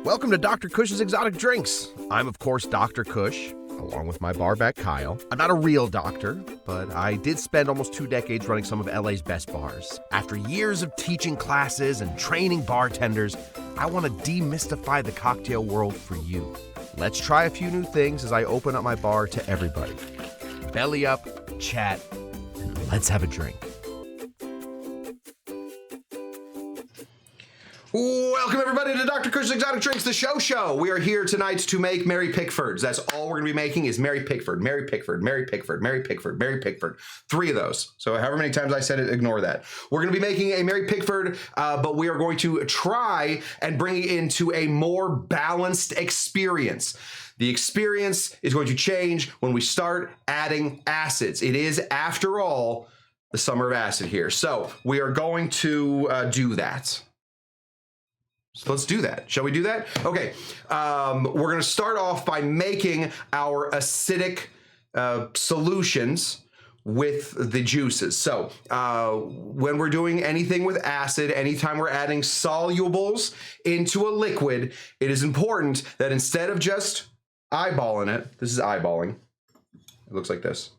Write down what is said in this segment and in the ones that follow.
Welcome to Dr. Cush's Exotic Drinks. I'm, of course, Dr. Cush, along with my barback Kyle. I'm not a real doctor, but I did spend almost 2 decades running some of LA's best bars. After years of teaching classes and training bartenders, I want to demystify the cocktail world for you. Let's try a few new things as I open up my bar to everybody. Belly up, chat, and let's have a drink. Welcome everybody to Dr. Cush's Exotic Drinks, the show. We are here tonight to make Mary Pickfords. That's all we're going to be making is Mary Pickford, Mary Pickford, Mary Pickford, Mary Pickford, Mary Pickford. 3 of those. So however many times I said it, ignore that. We're going to be making a Mary Pickford, but we are going to try and bring it into a more balanced experience. The experience is going to change when we start adding acids. It is, after all, the summer of acid here. So we are going to do that. So let's do that. Shall we do that? Okay. We're going to start off by making our acidic solutions with the juices. So when we're doing anything with acid, anytime we're adding solubles into a liquid, it is important that instead of just eyeballing it, this is eyeballing. It looks like this.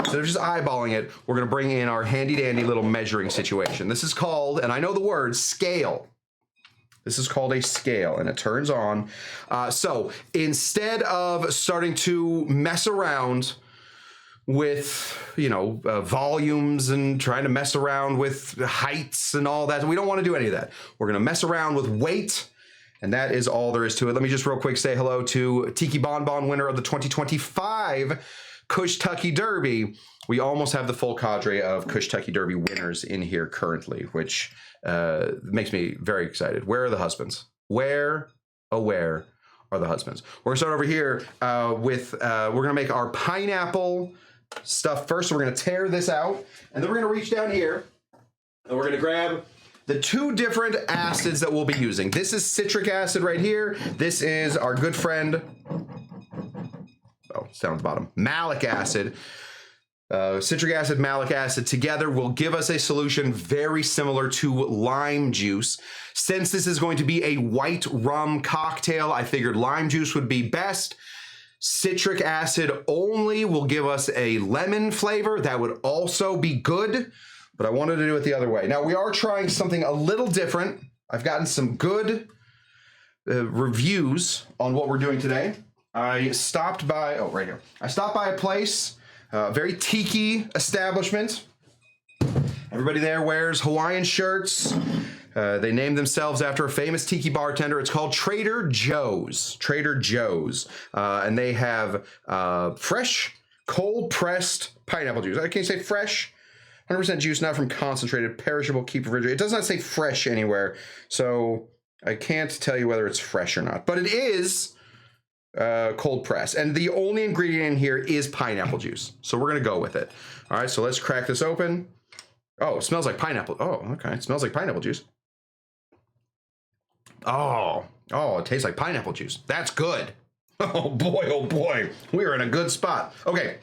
Instead of just eyeballing it, we're going to bring in our handy dandy little measuring situation. This is called, and I know the word, scale. This is called a scale, and it turns on. So instead of starting to mess around with, volumes and trying to mess around with heights and all that, we don't want to do any of that. We're going to mess around with weight, and that is all there is to it. Let me just real quick say hello to Tiki Bonbon, winner of the 2025 Cush Tucky Derby. We almost have the full cadre of Cush Tucky Derby winners in here currently, which makes me very excited. Where are the husbands? Where are the husbands? We're gonna start over here with, we're gonna make our pineapple stuff first. So we're gonna tear this out, and then we're gonna reach down here, and we're gonna grab the 2 different acids that we'll be using. This is citric acid right here. This is our good friend, it's down at the bottom, malic acid. Citric acid, malic acid together will give us a solution very similar to lime juice. Since this is going to be a white rum cocktail, I figured lime juice would be best. Citric acid only will give us a lemon flavor. That would also be good, but I wanted to do it the other way. Now, we are trying something a little different. I've gotten some good reviews on what we're doing today. I stopped by, right here. I stopped by a place, very tiki establishment. Everybody there wears Hawaiian shirts. They named themselves after a famous tiki bartender. It's called Trader Joe's. Trader Joe's. And they have fresh, cold-pressed pineapple juice. I can't say fresh. 100% juice, not from concentrated, perishable, keep refrigerated. It does not say fresh anywhere, so I can't tell you whether it's fresh or not. But it is cold press, and the only ingredient in here is pineapple juice, so we're gonna go with it. All right, so let's crack this open. Oh, it smells like pineapple. Oh, okay, it smells like pineapple juice. Oh, it tastes like pineapple juice. That's good. Oh boy, we're in a good spot. Okay,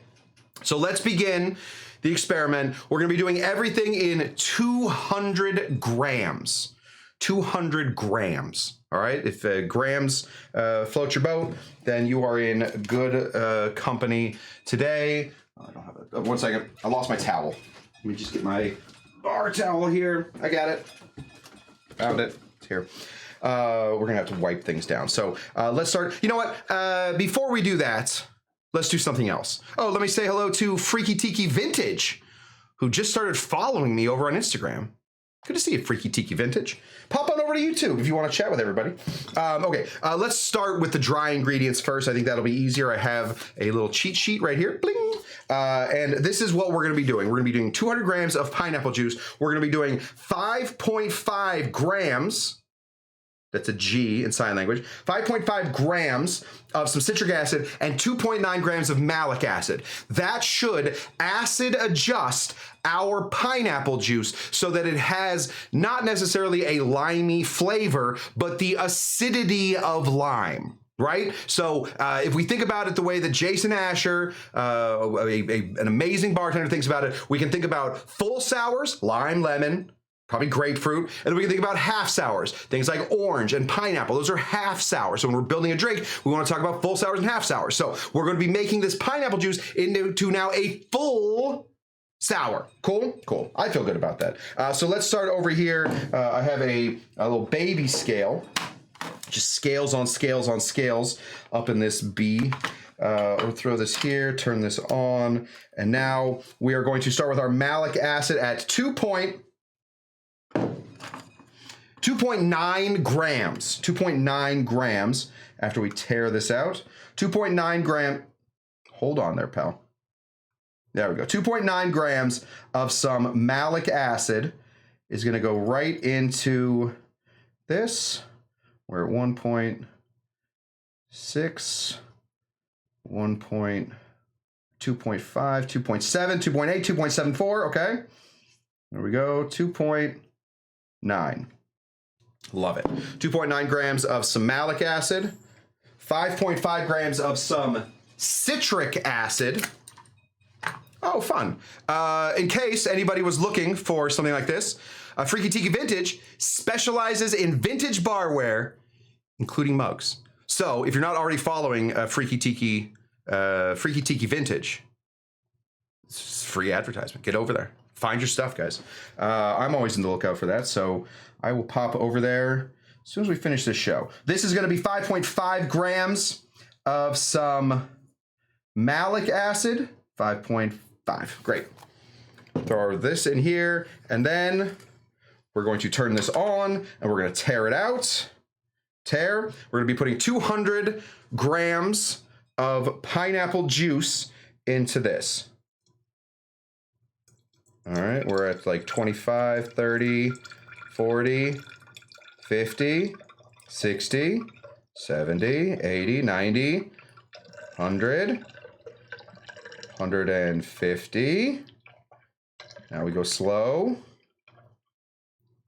so let's begin the experiment. We're gonna be doing everything in 200 grams. 200 grams. All right, if grams float your boat, then you are in good company today. I don't have it. One second, I lost my towel. Let me just get my bar towel here. I got it. Found it. It's here. We're gonna have to wipe things down. So let's start. You know what? Before we do that, let's do something else. Oh, let me say hello to Freaky Tiki Vintage, who just started following me over on Instagram. Good to see you, Freaky Tiki Vintage. Pop on over to YouTube if you want to chat with everybody. Okay, let's start with the dry ingredients first. I think that'll be easier. I have a little cheat sheet right here. Bling. And this is what we're going to be doing. We're going to be doing 200 grams of pineapple juice. We're going to be doing 5.5 grams. That's a G in sign language. 5.5 grams of some citric acid and 2.9 grams of malic acid. That should acid adjust our pineapple juice so that it has not necessarily a limey flavor, but the acidity of lime. Right? So if we think about it the way that Jason Asher, an amazing bartender, thinks about it, we can think about full sours, lime, lemon, probably grapefruit. And then we can think about half sours, things like orange and pineapple. Those are half sours. So when we're building a drink, we want to talk about full sours and half sours. So we're going to be making this pineapple juice into now a full sour. Cool? Cool. I feel good about that. So let's start over here. I have a little baby scale, just scales on scales on scales up in this B. We'll throw this here, turn this on, and now we are going to start with our malic acid at 2.9 grams. 2.9 grams after we tear this out. 2.9 gram. Hold on there, pal. There we go. 2.9 grams of some malic acid is going to go right into this. We're at 1.6, 2.5, 2.7, 2.8, 2.74. Okay. There we go. 2.9. Love it. 2.9 grams of some malic acid. 5.5 grams of some citric acid. Oh, fun. In case anybody was looking for something like this, Freaky Tiki Vintage specializes in vintage barware, including mugs. So if you're not already following Freaky Tiki Vintage, it's free advertisement. Get over there. Find your stuff, guys. I'm always in the lookout for that, so I will pop over there as soon as we finish this show. This is going to be 5.5 grams of some malic acid. 5.5. Great. Throw this in here, and then we're going to turn this on, and we're going to tear it out. We're going to be putting 200 grams of pineapple juice into this. All right, we're at like 25, 30, 40, 50, 60, 70, 80, 90, 100, 150. Now we go slow.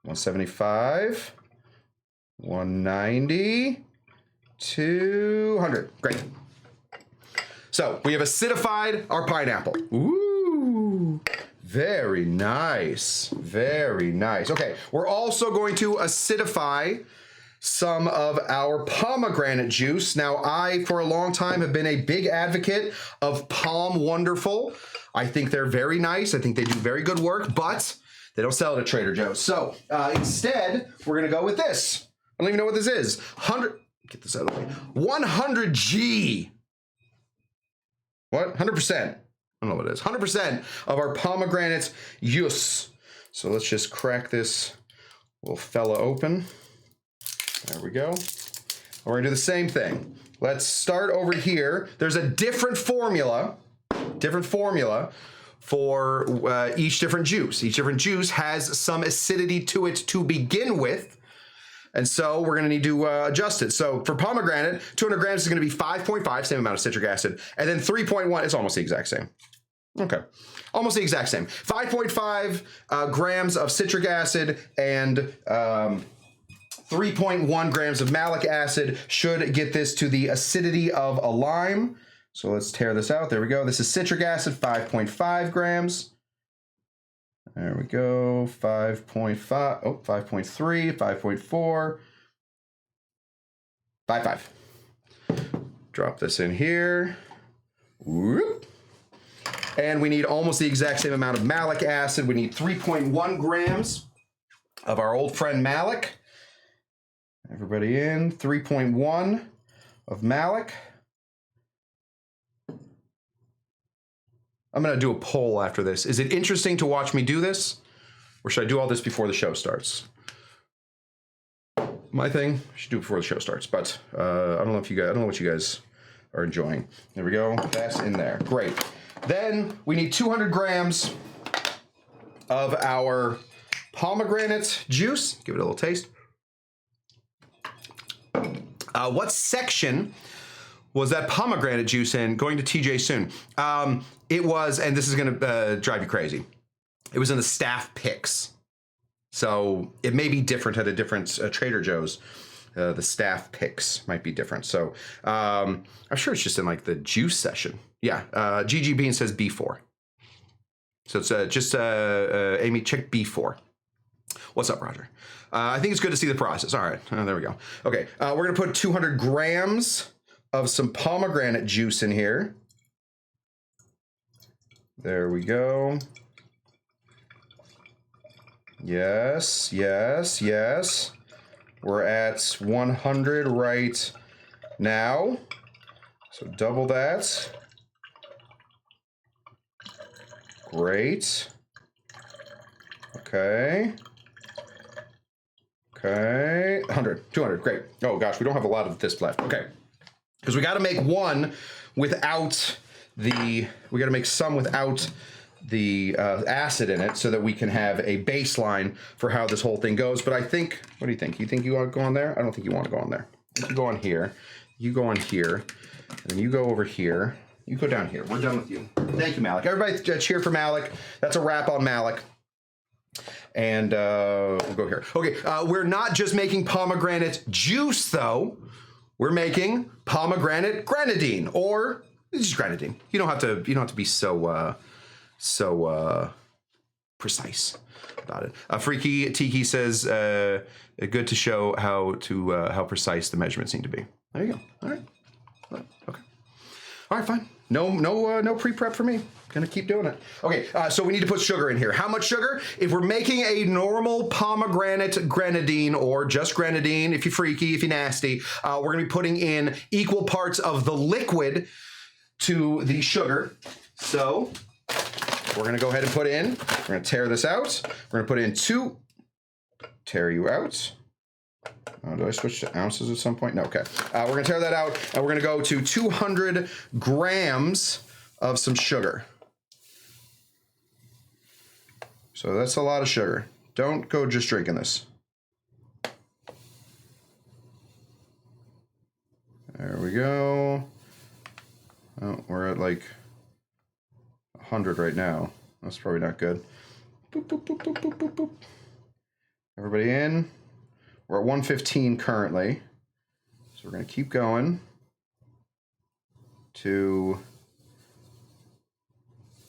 175. 190, 200. Great. So we have acidified our pineapple. Ooh, very nice. Very nice. Okay, we're also going to acidify some of our pomegranate juice. Now, I, for a long time, have been a big advocate of Palm Wonderful. I think they're very nice. I think they do very good work, but they don't sell it at Trader Joe's. So instead, we're going to go with this. I don't even know what this is. 100, get this out of the way. 100G. What? 100%. I don't know what it is. 100% of our pomegranate juice. So let's just crack this little fella open. There we go. We're going to do the same thing. Let's start over here. There's a different formula for each different juice. Each different juice has some acidity to it to begin with. And so we're going to need to adjust it. So for pomegranate, 200 grams is going to be 5.5, same amount of citric acid. And then 3.1, it's almost the exact same. Okay, almost the exact same. 5.5 grams of citric acid and 3.1 grams of malic acid should get this to the acidity of a lime. So let's tear this out. There we go. This is citric acid, 5.5 grams. There we go, 5.5, oh, 5.3, 5.4, 5.5. Drop this in here. Whoop. And we need almost the exact same amount of malic acid. We need 3.1 grams of our old friend malic. Everybody in, 3.1 of malic. I'm going to do a poll after this. Is it interesting to watch me do this? Or should I do all this before the show starts? My thing, I should do it before the show starts, but I don't know what you guys are enjoying. There we go. That's in there. Great. Then we need 200 grams of our pomegranate juice. Give it a little taste. What section was that pomegranate juice in? Going to TJ soon. It was, and this is going to drive you crazy, it was in the staff picks. So it may be different at a different Trader Joe's. The staff picks might be different. So I'm sure it's just in like the juice session. Yeah, GG Bean says B4. So it's just, Amy, check B4. What's up, Roger? I think it's good to see the process. All right, there we go. Okay, we're gonna put 200 grams of some pomegranate juice in here. There we go. Yes, yes, yes. We're at 100 right now. So double that. Great. Okay. Okay. 100, 200, great. Oh gosh, we don't have a lot of this left. Okay. Because we got to make one without the, we got to make some without the acid in it so that we can have a baseline for how this whole thing goes. But I think, what do you think? You think you want to go on there? I don't think you want to go on there. You go on here. You go on here. And then you go over here. You go down here. We're done with you. Thank you, Malik. Everybody cheer for Malik. That's a wrap on Malik. And we'll go here. Okay, we're not just making pomegranate juice, though. We're making pomegranate grenadine, or just grenadine. You don't have to be so precise about it. Freaky Tiki says, "Good to show how precise the measurements need to be." There you go. All right. Okay. All right. Fine. No pre-prep for me. Gonna keep doing it. Okay, so we need to put sugar in here. How much sugar? If we're making a normal pomegranate grenadine, or just grenadine, if you're freaky, if you're nasty, we're gonna be putting in equal parts of the liquid to the sugar. So we're gonna go ahead and put in, we're gonna tear this out. We're gonna put in tear you out. Do I switch to ounces at some point? No, okay. We're gonna tear that out, and we're gonna go to 200 grams of some sugar. So that's a lot of sugar. Don't go just drinking this. There we go. Oh, we're at like 100 right now. That's probably not good. Boop, boop, boop, boop, boop, boop, boop. Everybody in. We're at 115 currently. So we're going to keep going to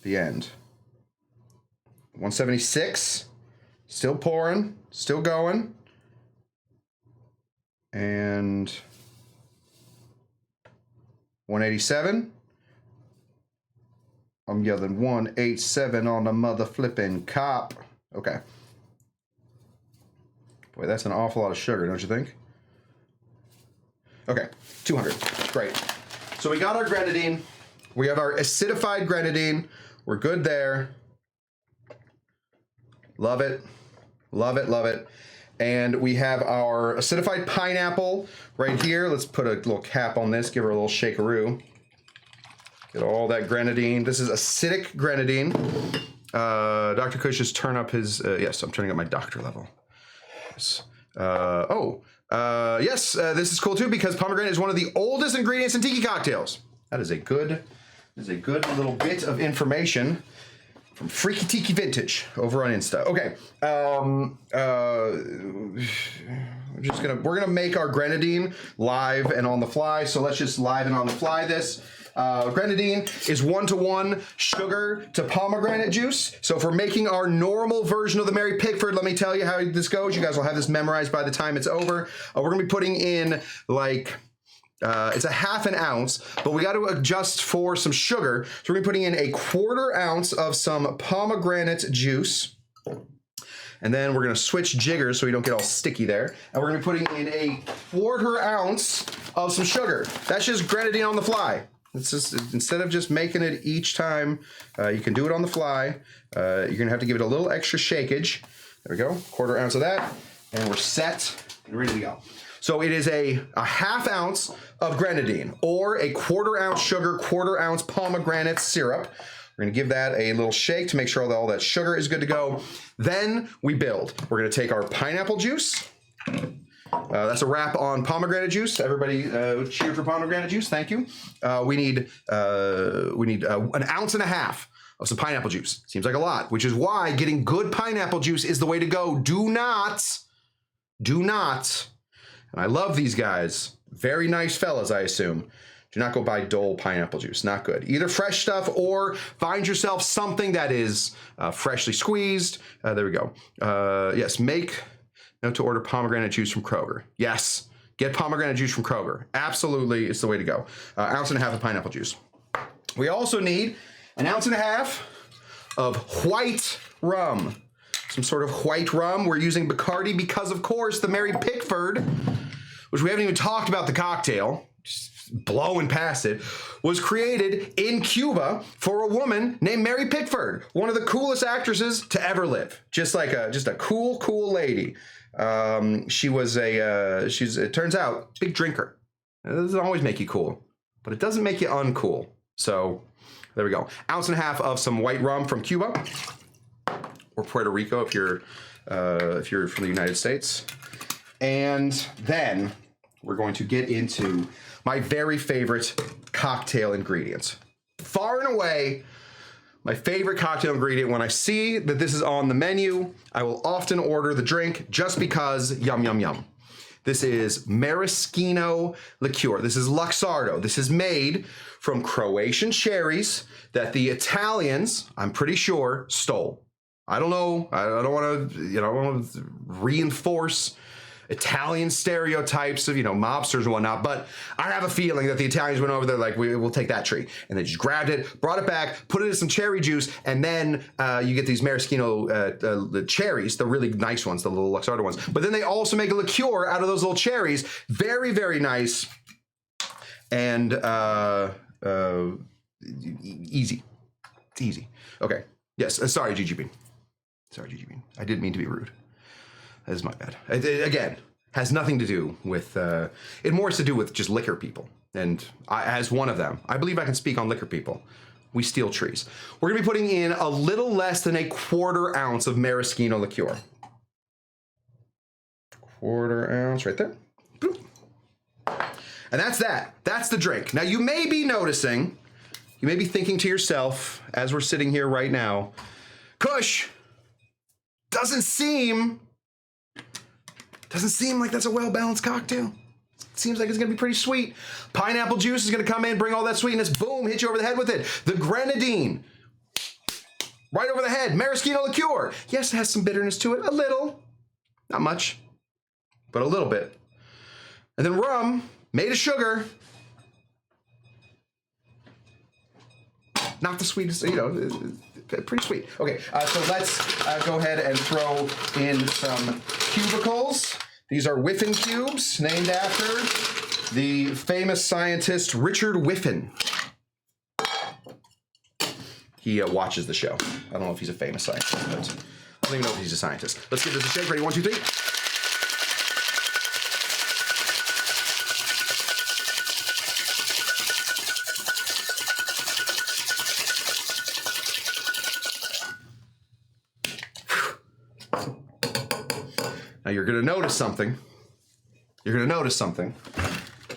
the end. 176, still pouring, still going. And 187. I'm yelling 187 on the mother flipping cop. Okay. Boy, that's an awful lot of sugar, don't you think? Okay, 200, great. So we got our grenadine. We have our acidified grenadine. We're good there. Love it, love it, love it. And we have our acidified pineapple right here. Let's put a little cap on this, give her a little shakeroo. Get all that grenadine. This is acidic grenadine. Dr. Cush just turn up his, yes, I'm turning up my doctor level. Yes. Yes, this is cool too because pomegranate is one of the oldest ingredients in tiki cocktails. That is a good little bit of information from Freaky Tiki Vintage over on Insta. Okay, we're gonna make our grenadine live and on the fly. So let's just live and on the fly this. Grenadine is 1-to-1 sugar to pomegranate juice. So if we're making our normal version of the Mary Pickford, let me tell you how this goes. You guys will have this memorized by the time it's over. We're gonna be putting in like, it's a half an ounce, but we got to adjust for some sugar. So we're gonna be putting in a 1/4 ounce of some pomegranate juice. And then we're gonna switch jiggers so we don't get all sticky there. And we're gonna be putting in a 1/4 ounce of some sugar. That's just grenadine on the fly. It's just, instead of just making it each time, you can do it on the fly. You're gonna have to give it a little extra shakeage. There we go, 1/4 ounce of that. And we're set and ready to go. So it is a half ounce of grenadine, or a 1/4 ounce sugar, 1/4 ounce pomegranate syrup. We're gonna give that a little shake to make sure that all that sugar is good to go. Then we build. We're gonna take our pineapple juice. That's a wrap on pomegranate juice. Everybody cheer for pomegranate juice, thank you. We need 1.5 ounces of some pineapple juice. Seems like a lot, which is why getting good pineapple juice is the way to go. Do not, and I love these guys, very nice fellas, I assume. Do not go buy Dole pineapple juice. Not good. Either fresh stuff or find yourself something that is freshly squeezed. There we go. Yes, make note to order pomegranate juice from Kroger. Yes, get pomegranate juice from Kroger. Absolutely, it's the way to go. Ounce and a half of pineapple juice. We also need an ounce and a half of white rum. Some sort of white rum. We're using Bacardi because, of course, the Mary Pickford, which we haven't even talked about the cocktail, just blowing past it, was created in Cuba for a woman named Mary Pickford, one of the coolest actresses to ever live. Just a cool lady. It turns out, big drinker. It doesn't always make you cool, but it doesn't make you uncool. So there we go. Ounce and a half of some white rum from Cuba or Puerto Rico if you're from the United States. And then we're going to get into my very favorite cocktail ingredients. Far and away, my favorite cocktail ingredient. When I see that this is on the menu, I will often order the drink just because yum, yum, yum. This is maraschino liqueur. This is Luxardo. This is made from Croatian cherries that the Italians, I'm pretty sure, stole. I don't know. I don't want to, reinforce Italian stereotypes of, mobsters and whatnot, but I have a feeling that the Italians went over there like, we'll take that tree. And they just grabbed it, brought it back, put it in some cherry juice, and then you get these maraschino the cherries, the really nice ones, the little Luxardo ones. But then they also make a liqueur out of those little cherries. Very, very nice. And easy. It's easy. Okay. Yes. Sorry, GGB. Sorry, GGB. I didn't mean to be rude. That is my bad. Again, has nothing to do with, it more has to do with just liquor people. And as one of them, I believe I can speak on liquor people. We steal trees. We're gonna be putting in a little less than a 1/4 ounce of maraschino liqueur. 1/4 ounce right there. Boop. And that's that. That's the drink. Now you may be noticing, you may be thinking to yourself, as we're sitting here right now, Cush, doesn't seem like that's a well-balanced cocktail. It seems like it's gonna be pretty sweet. Pineapple juice is gonna come in, bring all that sweetness, boom, hit you over the head with it. The grenadine, right over the head. Maraschino liqueur. Yes, it has some bitterness to it, a little. Not much, but a little bit. And then rum, made of sugar. Not the sweetest, pretty sweet. Okay, so let's go ahead and throw in some cubicles. These are Whiffen cubes, named after the famous scientist Richard Whiffen. He watches the show. I don't know if he's a famous scientist, but I don't even know if he's a scientist. Let's give this a shake. Ready? 1, 2, 3. Now you're going to notice something. You're going to notice something.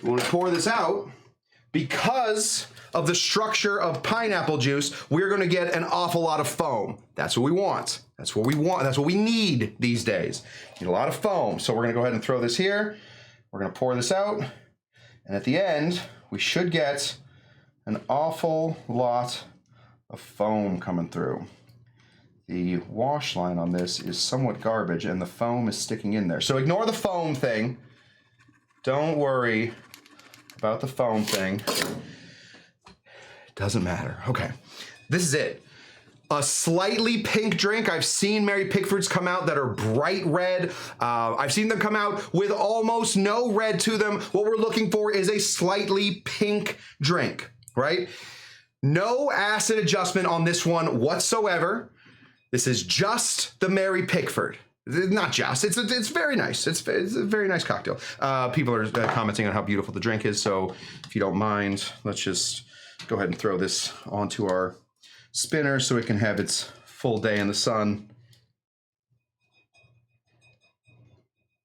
We want to pour this out because of the structure of pineapple juice. We're going to get an awful lot of foam. That's what we want. That's what we want. That's what we need these days. Need a lot of foam. So we're going to go ahead and throw this here. We're going to pour this out. And at the end, we should get an awful lot of foam coming through. The wash line on this is somewhat garbage and the foam is sticking in there. So ignore the foam thing. Don't worry about the foam thing. It doesn't matter. Okay, this is it. A slightly pink drink. I've seen Mary Pickfords come out that are bright red. I've seen them come out with almost no red to them. What we're looking for is a slightly pink drink, right? No acid adjustment on this one whatsoever. This is just the Mary Pickford. Not just, it's very nice. It's a very nice cocktail. People are commenting on how beautiful the drink is, so if you don't mind, let's just go ahead and throw this onto our spinner so it can have its full day in the sun.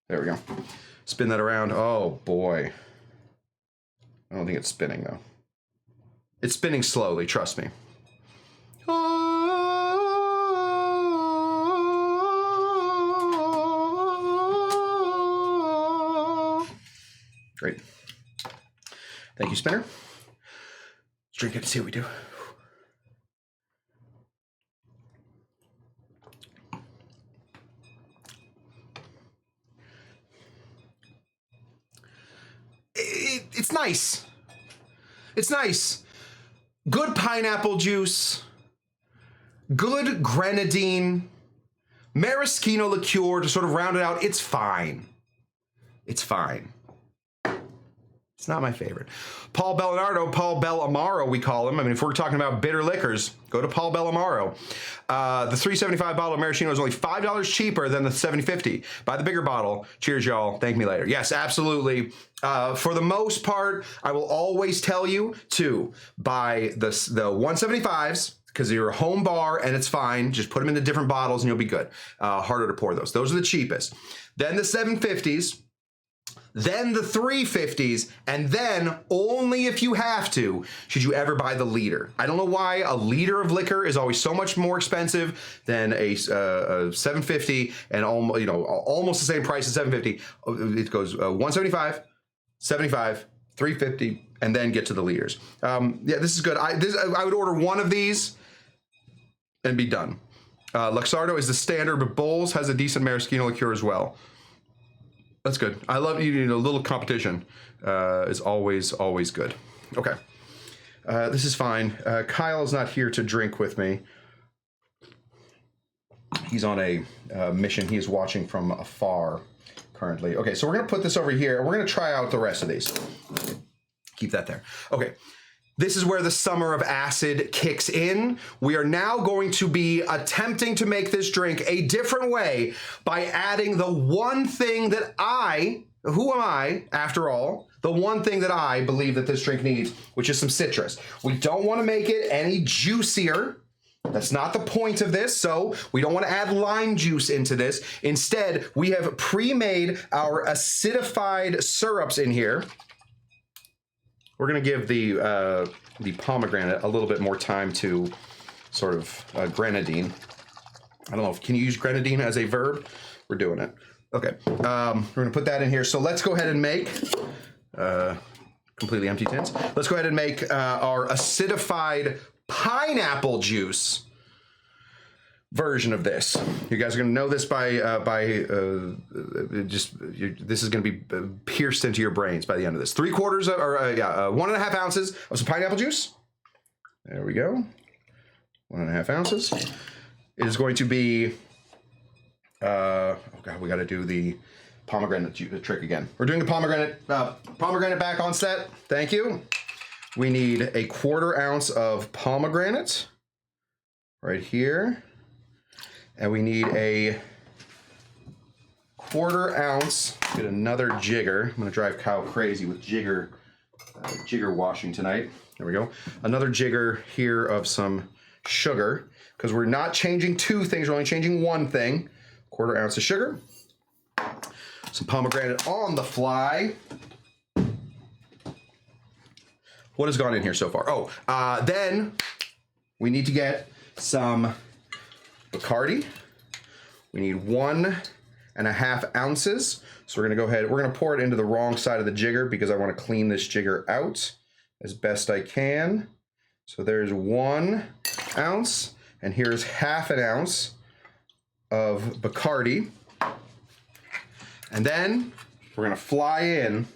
There we go. Spin that around. Oh boy. I don't think it's spinning though. It's spinning slowly, trust me. Great. Thank you, spinner. drink it and see what we do. It's nice. It's nice. Good pineapple juice. Good grenadine. Maraschino liqueur to sort of round it out. It's fine. It's fine. It's not my favorite. Paul Bellamaro, we call him. I mean, if we're talking about bitter liquors, go to Paul Bellamaro. The $3.75 bottle of maraschino is only $5 cheaper than the $7.50. Buy the bigger bottle. Cheers, y'all. Thank me later. Yes, absolutely. For the most part, I will always tell you to buy the 175s because you're a home bar and it's fine. Just put them into different bottles and you'll be good. Harder to pour those. Those are the cheapest. Then the 750s. Then the 350s, and then only if you have to, should you ever buy the liter. I don't know why a liter of liquor is always so much more expensive than a 750 and almost the same price as 750. It goes 175, 75, 350, and then get to the liters. Yeah, this is good. I would order one of these and be done. Luxardo is the standard, but Bowls has a decent maraschino liqueur as well. That's good. I love eating a little competition. Is always good. Okay. This is fine. Kyle's not here to drink with me. He's on a mission. He is watching from afar currently. Okay, so we're going to put this over here. And we're going to try out the rest of these. Keep that there. Okay. This is where the summer of acid kicks in. We are now going to be attempting to make this drink a different way by adding the one thing that who am I, after all, the one thing that I believe that this drink needs, which is some citrus. We don't want to make it any juicier. That's not the point of this, so we don't want to add lime juice into this. Instead, we have pre-made our acidified syrups in here. We're going to give the pomegranate a little bit more time to sort of grenadine. I don't know, can you use grenadine as a verb? We're doing it. Okay, we're going to put that in here. So let's go ahead and make, completely empty tins. Let's go ahead and make our acidified pineapple juice version of this. You guys are going to know this this is going to be pierced into your brains by the end of this. 1.5 ounces of some pineapple juice. There we go. 1.5 ounces. It is going to be, oh God, we got to do the pomegranate trick again. We're doing the pomegranate back on set. Thank you. We need 1/4 ounce of pomegranate right here. And we need 1/4 ounce, get another jigger. I'm gonna drive Kyle crazy with jigger washing tonight. There we go. Another jigger here of some sugar, because we're not changing two things, we're only changing one thing. 1/4 ounce of sugar. Some pomegranate on the fly. What has gone in here so far? Then we need to get some Bacardi. We need 1.5 ounces. So we're gonna go ahead, we're gonna pour it into the wrong side of the jigger because I wanna clean this jigger out as best I can. So there's 1 ounce, and here's 1/2 ounce of Bacardi. And then we're gonna fly in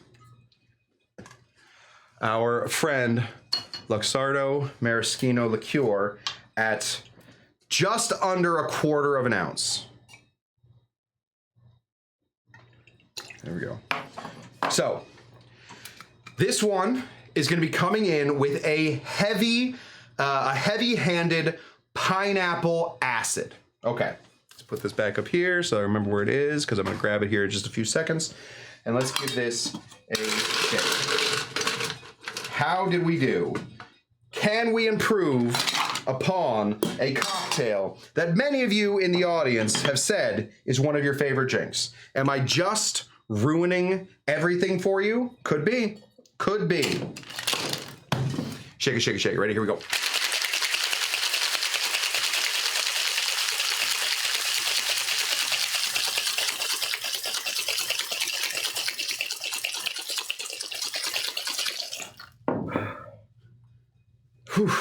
our friend Luxardo Maraschino liqueur at just under 1/4 ounce. There we go. So this one is going to be coming in with a heavy-handed pineapple acid. Okay, let's put this back up here so I remember where it is, because I'm going to grab it here in just a few seconds. And let's give this a shake. How did we do? Can we improve upon a cocktail that many of you in the audience have said is one of your favorite drinks? Am I just ruining everything for you? Could be. Could be. Shake it, shake it, shake it. Ready? Here we go. Whew.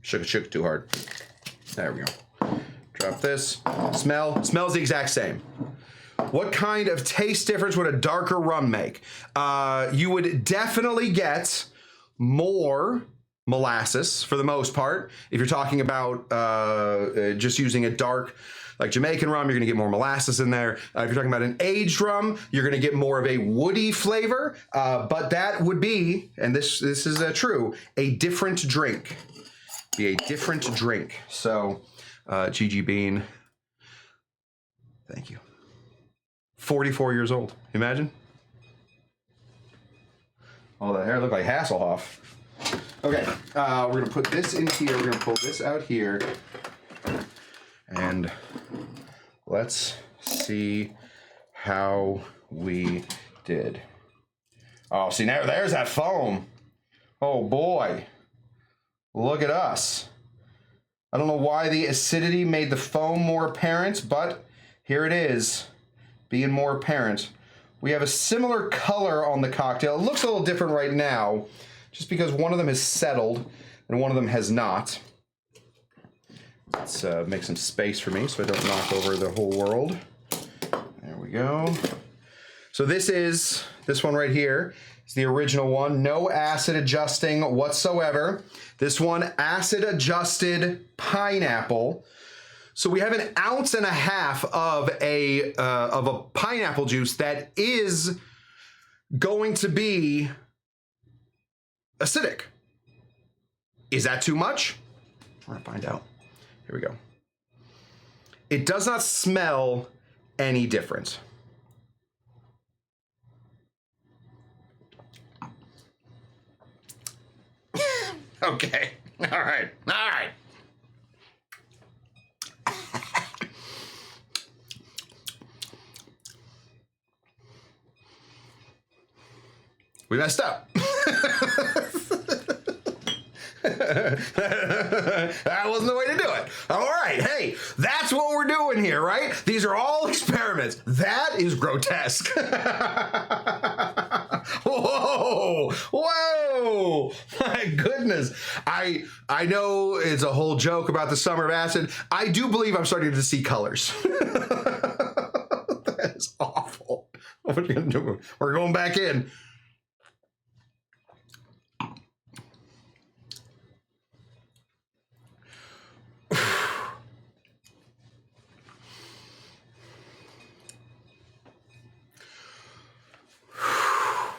Shook it too hard. There we go. Drop this. Smells the exact same. What kind of taste difference would a darker rum make? You would definitely get more molasses for the most part. If you're talking about just using a dark, like Jamaican rum, you're gonna get more molasses in there. If you're talking about an aged rum, you're gonna get more of a woody flavor, but that would be, and this is true, a different drink. Be a different drink. So, GG Bean, thank you. 44 years old, imagine? All that hair looked like Hasselhoff. Okay, we're gonna put this in here. We're gonna pull this out here. And let's see how we did. Oh, see, now there's that foam. Oh boy, look at us. I don't know why the acidity made the foam more apparent, but here it is, being more apparent. We have a similar color on the cocktail. It looks a little different right now, just because one of them has settled and one of them has not. Let's make some space for me so I don't knock over the whole world. There we go. So this one right here is the original one. No acid adjusting whatsoever. This one, acid adjusted pineapple. So we have 1.5 ounces of a pineapple juice that is going to be acidic. Is that too much? We're gonna find out. Here we go. It does not smell any different. Okay. All right. All right. We messed up. That wasn't the way to do it. All right, hey, that's what we're doing here, right? These are all experiments. That is grotesque. Whoa, whoa, my goodness. I know it's a whole joke about the summer of acid. I do believe I'm starting to see colors. That is awful. What are we gonna do? We're going back in.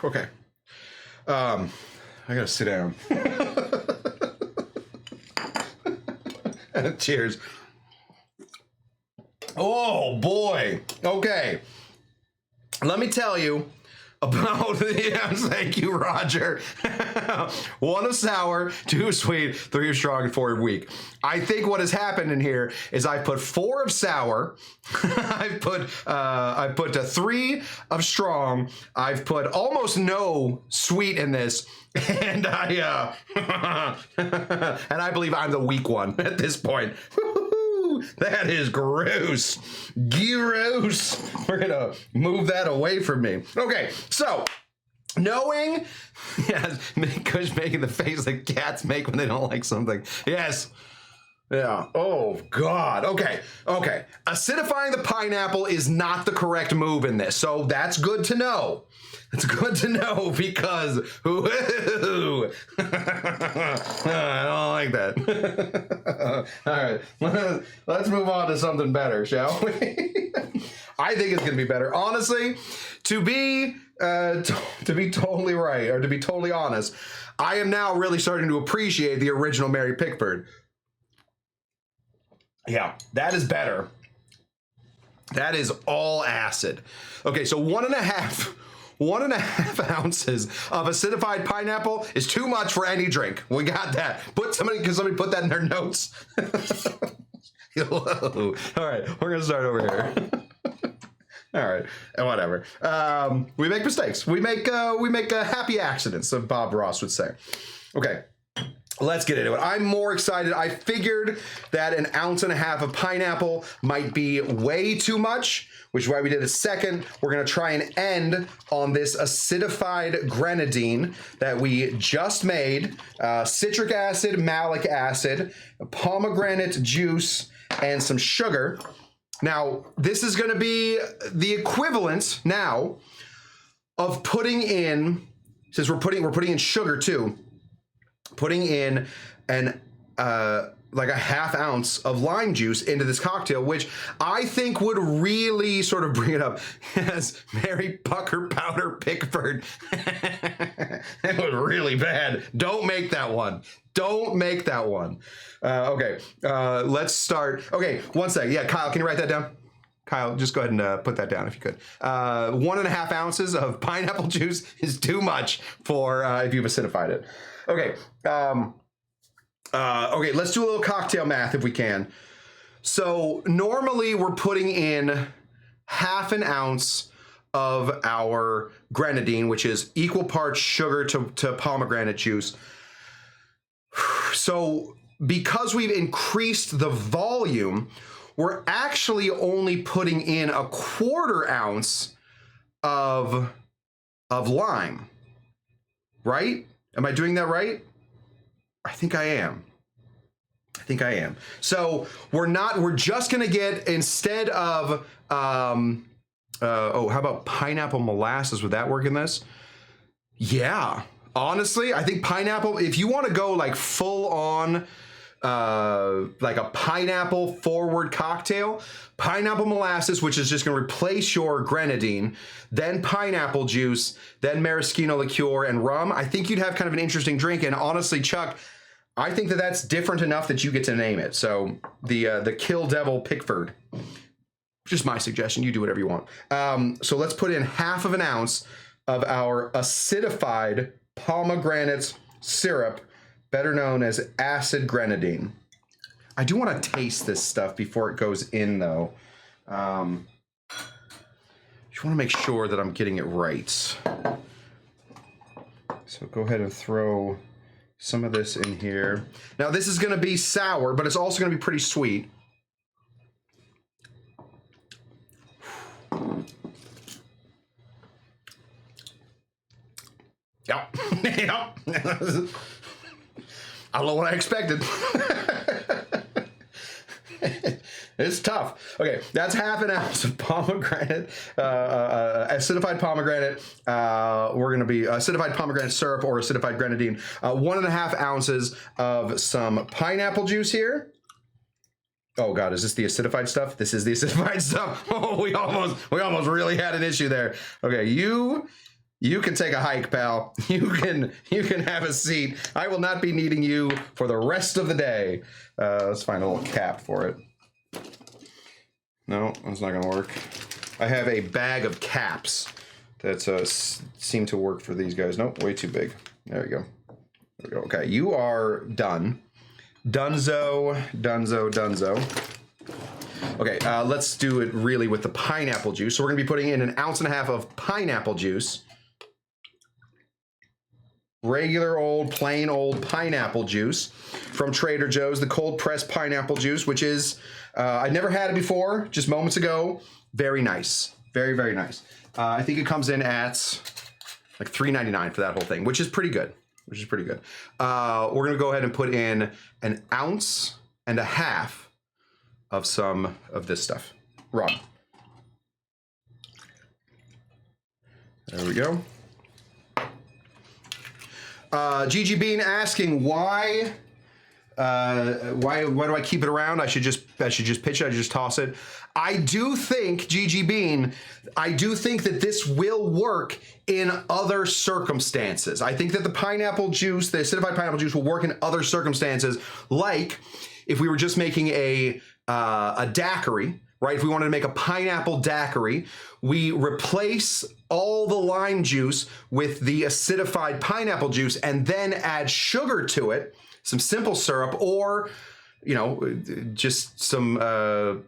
Okay. I gotta sit down. Cheers. Oh boy. Okay. Let me tell you about thank you, Roger. 1 of sour, 2 of sweet, 3 of strong, and 4 of weak. I think what has happened in here is I put 4 of sour, I put 3 of strong, I've put almost no sweet in this, and I believe I'm the weak one at this point. That is gross. Gross. We're gonna move that away from me. Okay, so knowing, yes, Cush making the face that cats make when they don't like something. Yes. Yeah. Oh God. Okay. Okay. Acidifying the pineapple is not the correct move in this, so that's good to know. It's good to know because I don't like that. All right, let's move on to something better, shall we? I think it's gonna be better, honestly. To be totally right, or to be totally honest, I am now really starting to appreciate the original Mary Pickford. Yeah, that is better. That is all acid. Okay, so 1.5 ounces of acidified pineapple is too much for any drink. We got that. Can somebody put that in their notes? All right, we're gonna start over here. All right, whatever. We make mistakes. We make happy accidents, as Bob Ross would say. Okay. let's get into it. I'm more excited. I figured that 1.5 ounces of pineapple might be way too much, which is why we did a second. We're going to try and end on this acidified grenadine that we just made. Citric acid, malic acid, pomegranate juice, and some sugar. Now, this is going to be the equivalent now of putting in, since we're putting in sugar too, putting in like a 1/2 ounce of lime juice into this cocktail, which I think would really sort of bring it up. Yes, Mary Powder Pickford. That was really bad. Don't make that one. Don't make that one. Okay, let's start. Okay, one second. Yeah, Kyle, can you write that down? Kyle, just go ahead and put that down if you could. 1.5 ounces of pineapple juice is too much for if you've acidified it. Okay. Okay, let's do a little cocktail math if we can. So normally we're putting in 1/2 ounce of our grenadine, which is equal parts sugar to pomegranate juice. So because we've increased the volume, we're actually only putting in 1/4 ounce of lime, right? Am I doing that right? I think I am. So we're just gonna get, instead of, how about pineapple molasses? Would that work in this? Yeah, honestly, I think pineapple, if you wanna go like full on, like a pineapple forward cocktail, pineapple molasses, which is just going to replace your grenadine, then pineapple juice, then maraschino liqueur and rum. I think you'd have kind of an interesting drink. And honestly, Chuck, I think that that's different enough that you get to name it. So the Kill Devil Pickford, just my suggestion. You do whatever you want. So let's put in 1/2 ounce of our acidified pomegranate syrup, better known as acid grenadine. I do want to taste this stuff before it goes in, though. Just want to make sure that I'm getting it right. So go ahead and throw some of this in here. Now, this is going to be sour, but it's also going to be pretty sweet. Yep. Yep. I don't know what I expected. It's tough. Okay, that's 1/2 ounce of pomegranate, acidified pomegranate. We're going to be acidified pomegranate syrup or acidified grenadine. 1.5 ounces of some pineapple juice here. Oh God, is this the acidified stuff? This is the acidified stuff. Oh, we almost really had an issue there. Okay, you can take a hike, pal. You can have a seat. I will not be needing you for the rest of the day. Let's find a little cap for it. No, that's not gonna work. I have a bag of caps that seem to work for these guys. Nope, way too big. There we go. There we go. Okay, you are done. Dunzo. Okay, let's do it really with the pineapple juice. So we're gonna be putting in 1.5 ounces of pineapple juice. Regular old, plain old pineapple juice from Trader Joe's, the cold pressed pineapple juice, which is, I'd never had it before, just moments ago. Very nice. Very, very nice. I think it comes in at like $3.99 for that whole thing, which is pretty good. We're going to go ahead and put in 1.5 ounces of some of this stuff. Rum. There we go. Gigi Bean asking why do I keep it around? I should just pitch it. I should just toss it. I do think, Gigi Bean, that this will work in other circumstances. I think that the pineapple juice, the acidified pineapple juice, will work in other circumstances, like if we were just making a daiquiri. Right, if we wanted to make a pineapple daiquiri, we replace all the lime juice with the acidified pineapple juice and then add sugar to it, some simple syrup, or just some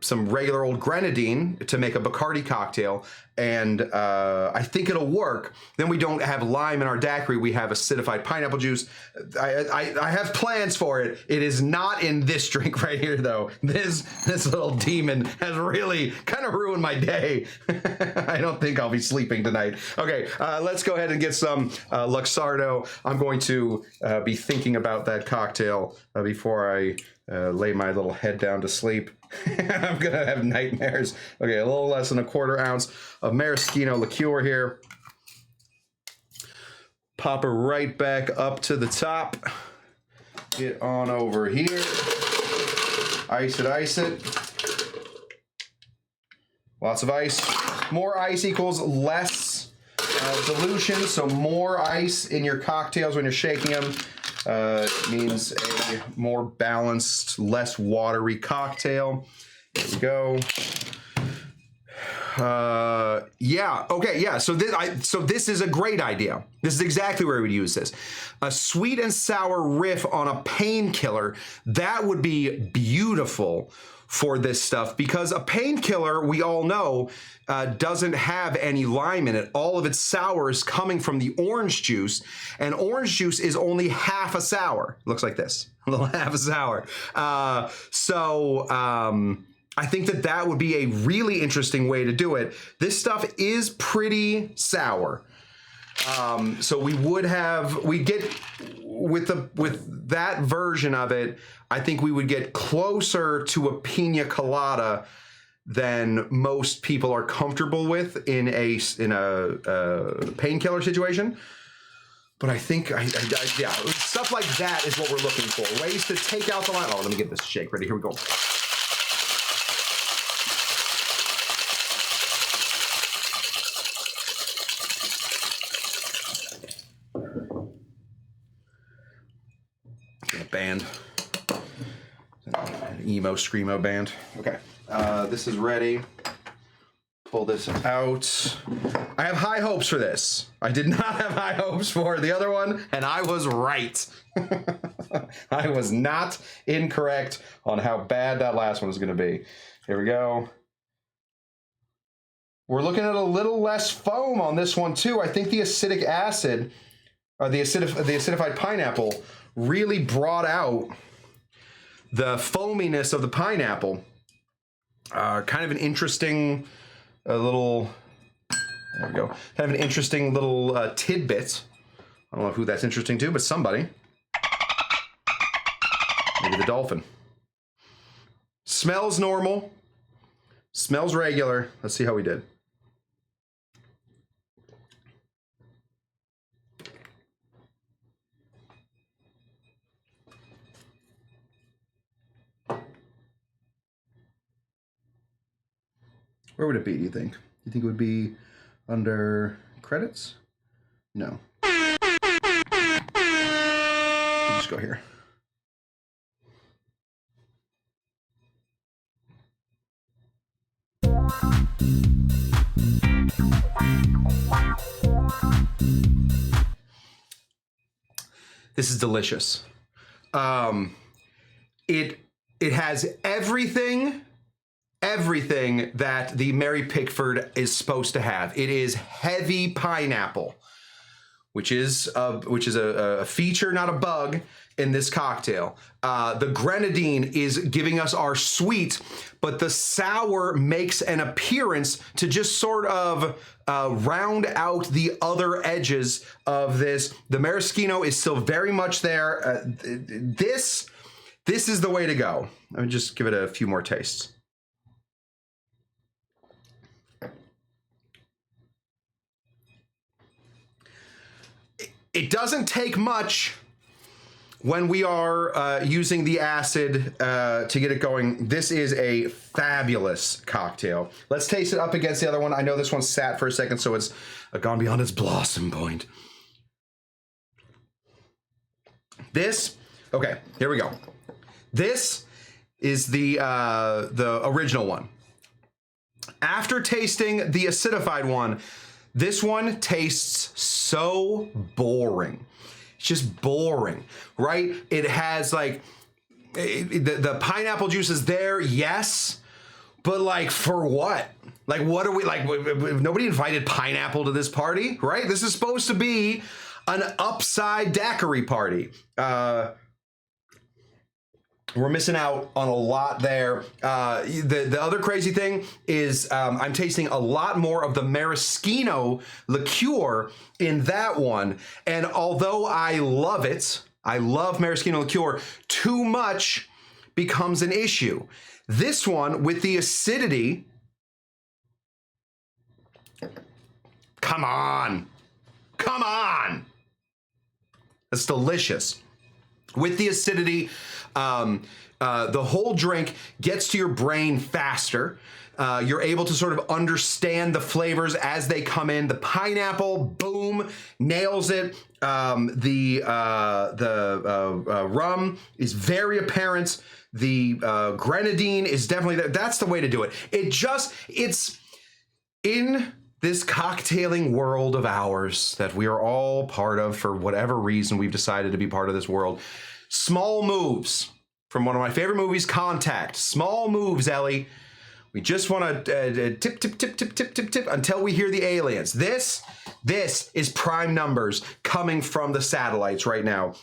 regular old grenadine to make a Bacardi cocktail, and I think it'll work. Then we don't have lime in our daiquiri. We have acidified pineapple juice. I have plans for it. It is not in this drink right here, though. This little demon has really kind of ruined my day. I don't think I'll be sleeping tonight. Okay, let's go ahead and get some Luxardo. I'm going to be thinking about that cocktail before I lay my little head down to sleep. I'm gonna have nightmares. Okay, a little less than a quarter ounce of maraschino liqueur here. Pop her right back up to the top. Get on over here. Ice it, ice it. Lots of ice. More ice equals less dilution, so more ice in your cocktails when you're shaking them means a more balanced, less watery cocktail. There we go. Yeah. Okay. Yeah. So this is a great idea. This is exactly where we would use this. A sweet and sour riff on a painkiller. That would be beautiful for this stuff, because a painkiller, we all know, doesn't have any lime in it. All of its sour is coming from the orange juice, and orange juice is only half a sour. Looks like this, a little half a sour. I think that would be a really interesting way to do it. This stuff is pretty sour. So we get with that version of it, I think we would get closer to a pina colada than most people are comfortable with in a painkiller situation. But I think, yeah, stuff like that is what we're looking for. Ways to take out the lime. Oh, let me get this shake ready. Here we go. Band. An emo screamo band. Okay. This is ready. Pull this out. I have high hopes for this. I did not have high hopes for the other one, and I was right. I was not incorrect on how bad that last one was going to be. Here we go. We're looking at a little less foam on this one too. I think the acidic acid, or the acidified pineapple, really brought out the foaminess of the pineapple. Kind of an interesting little, there we go, kind of an interesting little tidbit. I don't know who that's interesting to, but somebody. Maybe the dolphin. Smells normal. Smells regular. Let's see how we did. Where would it be, do you think? Do you think it would be under credits? No. We'll just go here. This is delicious. It has everything that the Mary Pickford is supposed to have. It is heavy pineapple, which is a feature, not a bug, in this cocktail. The grenadine is giving us our sweet, but the sour makes an appearance to just sort of round out the other edges of this. The maraschino is still very much there. This is the way to go. Let me just give it a few more tastes. It doesn't take much when we are using the acid to get it going. This is a fabulous cocktail. Let's taste it up against the other one. I know this one sat for a second, so it's gone beyond its blossom point. This, okay, here we go. This is the original one. After tasting the acidified one, this one tastes so boring. It's just boring, right? It has like, the pineapple juice is there, yes, but like for what? Like, what are we, like, nobody invited pineapple to this party, right? This is supposed to be an upside daiquiri party. We're missing out on a lot there. The other crazy thing is I'm tasting a lot more of the maraschino liqueur in that one. And although I love it, I love maraschino liqueur, too much becomes an issue. This one, with the acidity, come on. Come on. It's delicious. With the acidity, the whole drink gets to your brain faster. You're able to sort of understand the flavors as they come in. The pineapple, boom, nails it. The rum is very apparent. The grenadine is definitely there. That's the way to do it. It's in this cocktailing world of ours that we are all part of for whatever reason we've decided to be part of this world. Small moves from one of my favorite movies, Contact. Small moves, Ellie. We just want to tip, tip, tip, tip, tip, tip, tip until we hear the aliens. This is prime numbers coming from the satellites right now.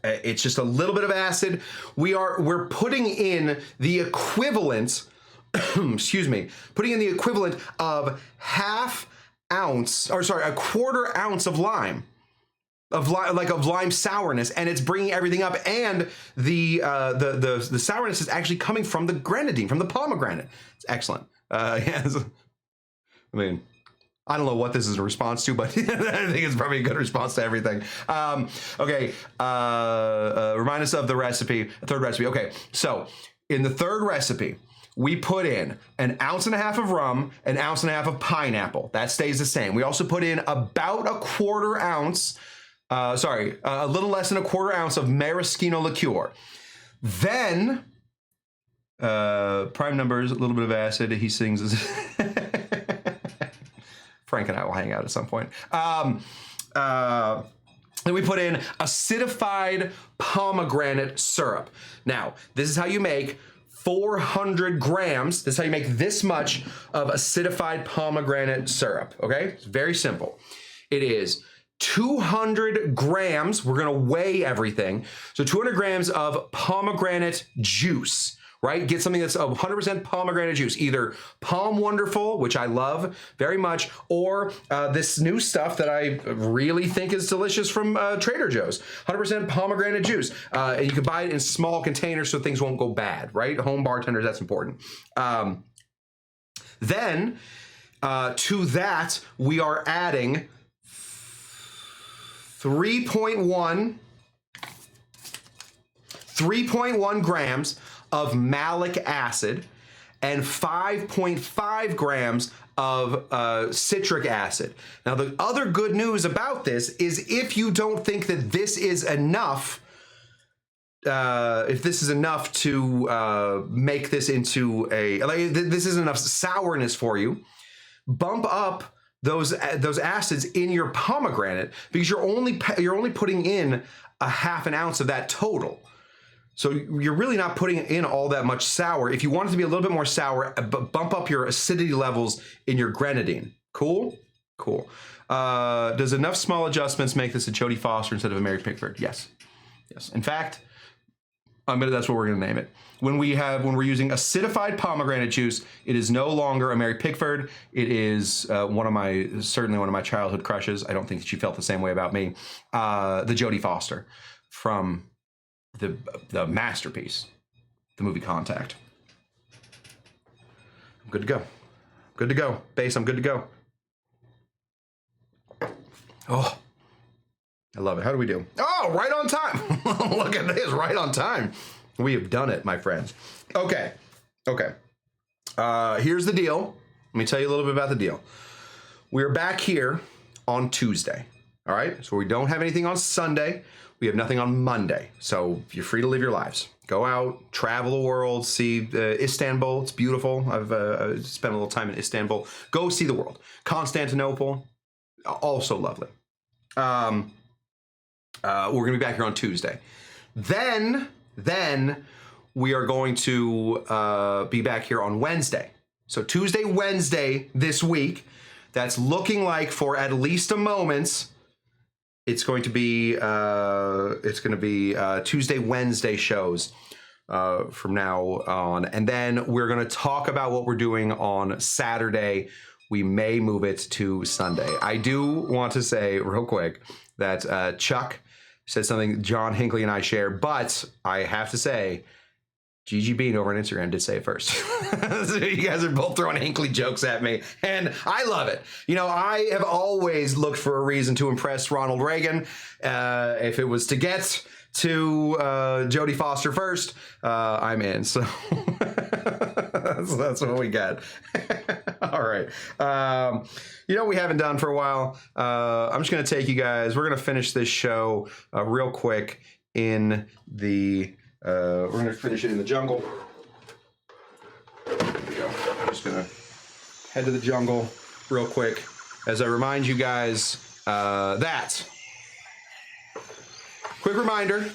It's just a little bit of acid. We're putting in the equivalent, excuse me, putting in the equivalent of a quarter ounce of lime. Of lime sourness, and it's bringing everything up, and the sourness is actually coming from the grenadine, from the pomegranate. It's excellent. Yes. I mean, I don't know what this is a response to, but I think it's probably a good response to everything. Okay, remind us of the recipe, third recipe. Okay, so in the third recipe, we put in 1.5 ounces of rum, 1.5 ounces of pineapple. That stays the same. We also put in about a quarter ounce. A little less than a quarter ounce of maraschino liqueur. Then, prime numbers, a little bit of acid. He sings. Frank and I will hang out at some point. Then we put in acidified pomegranate syrup. Now, this is how you make 400 grams. This is how you make this much of acidified pomegranate syrup. Okay, it's very simple. It is 200 grams, we're gonna weigh everything. So 200 grams of pomegranate juice, right? Get something that's 100% pomegranate juice, either Palm Wonderful, which I love very much, or this new stuff that I really think is delicious from Trader Joe's, 100% pomegranate juice. And you can buy it in small containers so things won't go bad, right? Home bartenders, that's important. Then to that, we are adding 3.1 grams of malic acid and 5.5 grams of citric acid. Now, the other good news about this is if you don't think that this is enough, if this is enough to make this into this is enough sourness for you, bump up those acids in your pomegranate, because you're only putting in 1/2 ounce of that total. So you're really not putting in all that much sour. If you want it to be a little bit more sour, bump up your acidity levels in your grenadine. Cool? Cool. Does enough small adjustments make this a Jodie Foster instead of a Mary Pickford? Yes. Yes. In fact, that's what we're gonna name it. When we're using acidified pomegranate juice, it is no longer a Mary Pickford. It is certainly one of my childhood crushes. I don't think she felt the same way about me. The Jodie Foster from the masterpiece, the movie Contact. I'm good to go. Good to go. Base, I'm good to go. Oh, I love it. How do we do? Oh, right on time. Look at this, right on time. We have done it, my friends. Okay. Here's the deal. Let me tell you a little bit about the deal. We're back here on Tuesday. All right. So we don't have anything on Sunday. We have nothing on Monday. So you're free to live your lives. Go out, travel the world, see Istanbul. It's beautiful. I've spent a little time in Istanbul. Go see the world. Constantinople, also lovely. We're gonna be back here on Tuesday. Then we are going to be back here on Wednesday. So Tuesday, Wednesday this week, that's looking like for at least a moment, it's going to be Tuesday, Wednesday shows from now on. And then we're going to talk about what we're doing on Saturday. We may move it to Sunday. I do want to say real quick that Chuck said something John Hinckley and I share, but I have to say, Gigi Bean over on Instagram did say it first. So you guys are both throwing Hinckley jokes at me, and I love it. You know, I have always looked for a reason to impress Ronald Reagan. If it was to get to Jodie Foster first, I'm in. So that's what we got. All right. You know what we haven't done for a while? I'm just going to take you guys. We're going to finish this show real quick in the... we're going to finish it in the jungle. There we go. I'm just going to head to the jungle real quick as I remind you guys that. Quick reminder,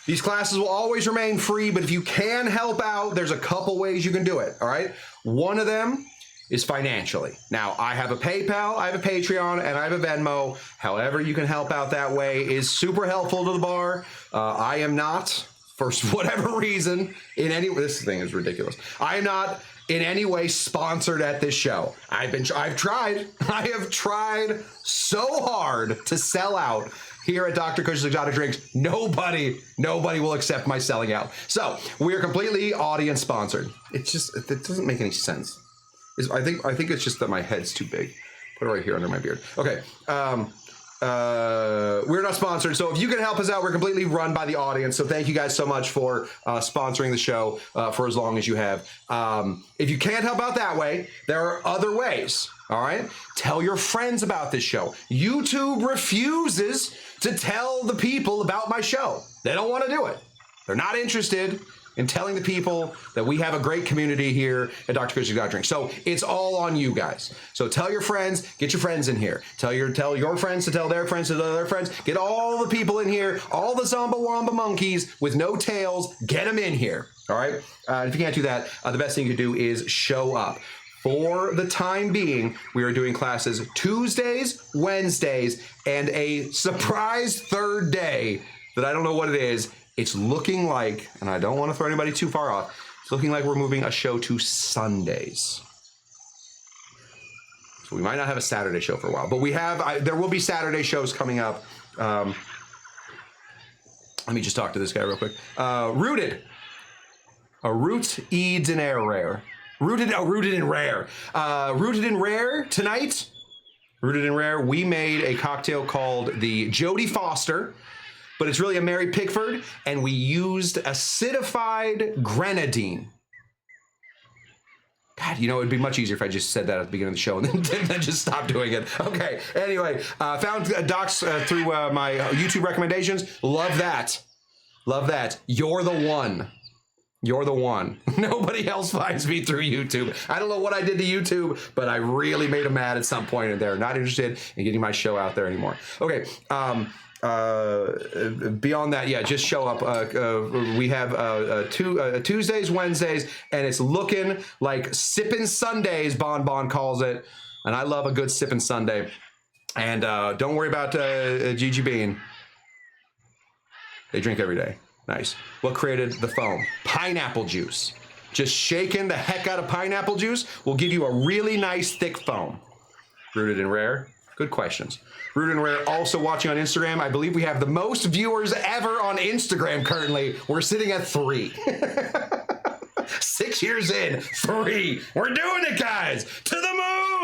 these classes will always remain free, but if you can help out, there's a couple ways you can do it, all right? One of them is financially. Now, I have a PayPal, I have a Patreon, and I have a Venmo. However you can help out that way is super helpful to the bar. I am not... for whatever reason, this thing is ridiculous. I am not in any way sponsored at this show. I've tried. I have tried so hard to sell out here at Dr. Cush's Exotic Drinks. Nobody will accept my selling out. So we are completely audience sponsored. It doesn't make any sense. I think it's just that my head's too big. Put it right here under my beard. Okay. We're not sponsored, so if you can help us out, we're completely run by the audience. So thank you guys so much for sponsoring the show for as long as you have. If you can't help out that way, there are other ways. All right, tell your friends about this show. YouTube refuses to tell the people about my show. They don't want to do it. They're not interested in telling the people that we have a great community here at Dr. Cush's Exotic Drinks. So it's all on you guys. So tell your friends, get your friends in here. Tell your friends to tell their friends to tell their friends. Get all the people in here, all the Zomba Wamba monkeys with no tails, get them in here. All right. If you can't do that, the best thing you can do is show up. For the time being, we are doing classes Tuesdays, Wednesdays, and a surprise third day that I don't know what it is. It's looking like, and I don't want to throw anybody too far off, it's looking like we're moving a show to Sundays. So we might not have a Saturday show for a while, but we have, there will be Saturday shows coming up. Let me just talk to this guy real quick. Rooted. Root Eads in Air Rare. Rooted in Rare. Rooted in Rare tonight. Rooted in Rare, we made a cocktail called the Jodie Foster, but it's really a Mary Pickford, and we used acidified grenadine. God, you know, it'd be much easier if I just said that at the beginning of the show and then just stopped doing it. Okay, anyway, found docs through my YouTube recommendations. Love that. Love that. You're the one. You're the one. Nobody else finds me through YouTube. I don't know what I did to YouTube, but I really made them mad at some point, and they're not interested in getting my show out there anymore. Okay. Beyond that, yeah, just show up. We have Tuesdays, Wednesdays, and it's looking like Sippin' Sundays, Bon Bon calls it. And I love a good Sippin' Sunday. And don't worry about Gigi Bean. They drink every day. Nice. What created the foam? Pineapple juice. Just shaking the heck out of pineapple juice will give you a really nice thick foam. Rooted in Rare. Good questions. Rooted in Rare also watching on Instagram. I believe we have the most viewers ever on Instagram currently. We're sitting at 3. 6 years in, 3. We're doing it, guys. To the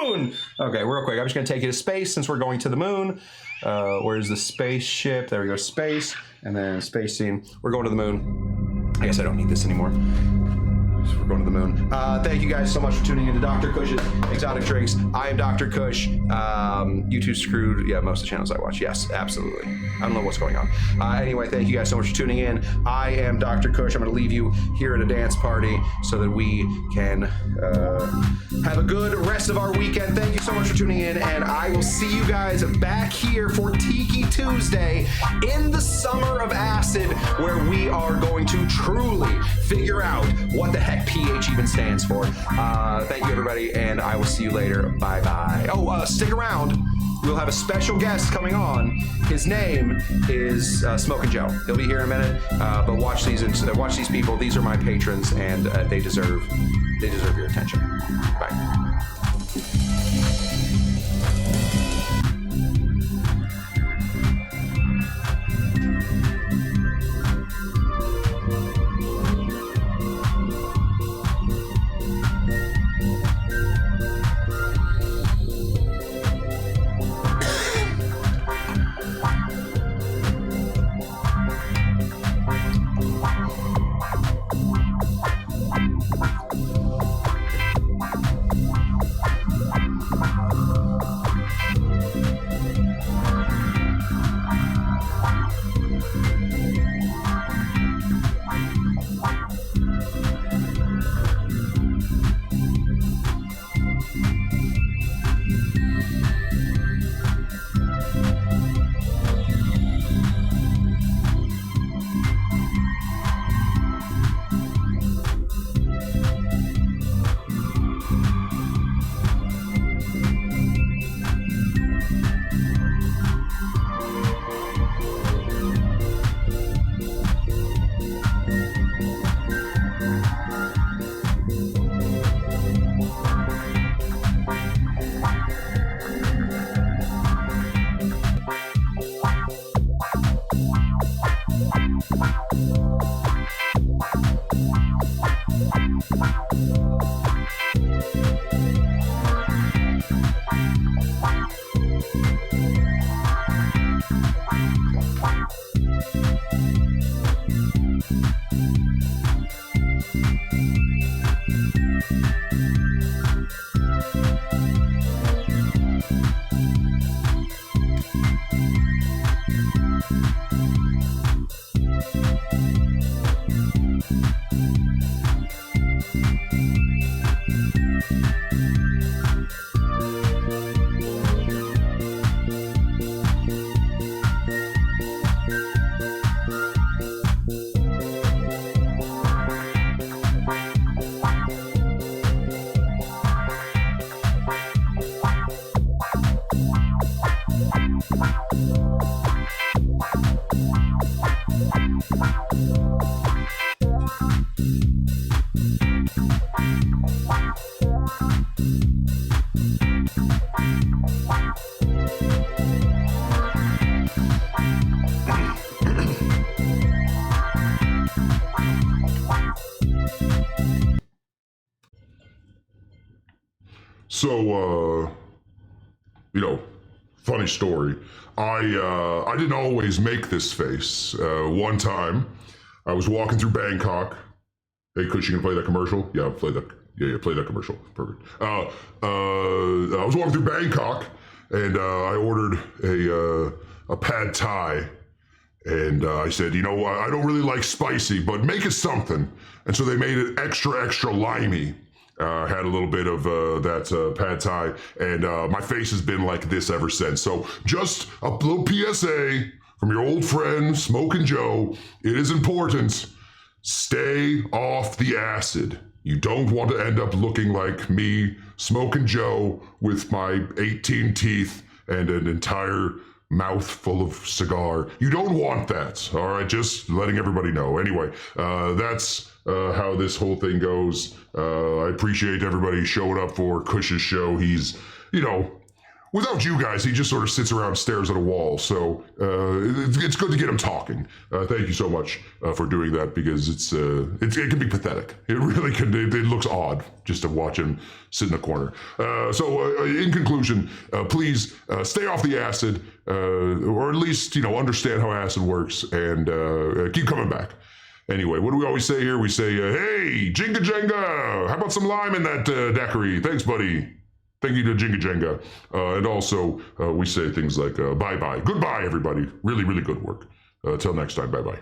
moon. Okay, real quick. I'm just going to take you to space since we're going to the moon. Where's the spaceship? There we go, space. And then space scene. We're going to the moon. I guess I don't need this anymore. So we're going to the moon. Thank you guys so much for tuning in to Dr. Cush's Exotic Drinks. I am Dr. Cush. YouTube screwed, yeah, most of the channels I watch. Yes, absolutely. I don't know what's going on. Anyway, thank you guys so much for tuning in. I am Dr. Cush. I'm going to leave you here at a dance party so that we can have a good rest of our weekend. Thank you so much for tuning in, and I will see you guys back here for Tiki Tuesday in the summer of acid, where we are going to truly figure out what the heck that PH even stands for. Thank you, everybody, and I will see you later. Bye-bye. Oh, stick around. We'll have a special guest coming on. His name is Smokin' Joe. He'll be here in a minute, but watch these people. These are my patrons, and they deserve your attention. Bye. So, funny story. I didn't always make this face. One time, I was walking through Bangkok. Hey, Cush, you gonna play that commercial? Yeah, play that commercial. Perfect. I was walking through Bangkok, and I ordered a pad thai. And I said, I don't really like spicy, but make it something. And so they made it extra, extra limey. Had a little bit of that pad thai, and my face has been like this ever since. So just a little PSA from your old friend, Smokin' Joe. It is important. Stay off the acid. You don't want to end up looking like me, Smokin' Joe, with my 18 teeth and an entire mouth full of cigar. You don't want that, all right? Just letting everybody know. Anyway, that's how this whole thing goes. I appreciate everybody showing up for Cush's show. He's, without you guys, he just sort of sits around and stares at a wall. So it's good to get him talking. Thank you so much for doing that, because it can be pathetic. It really can. It looks odd just to watch him sit in the corner. So in conclusion, please stay off the acid, or at least understand how acid works, and keep coming back. Anyway, what do we always say here? We say, hey, Jinga Jenga, how about some lime in that daiquiri? Thanks, buddy. Thank you to Jinga Jenga. And also, we say things like, bye-bye. Goodbye, everybody. Really, really good work. Till next time, bye-bye.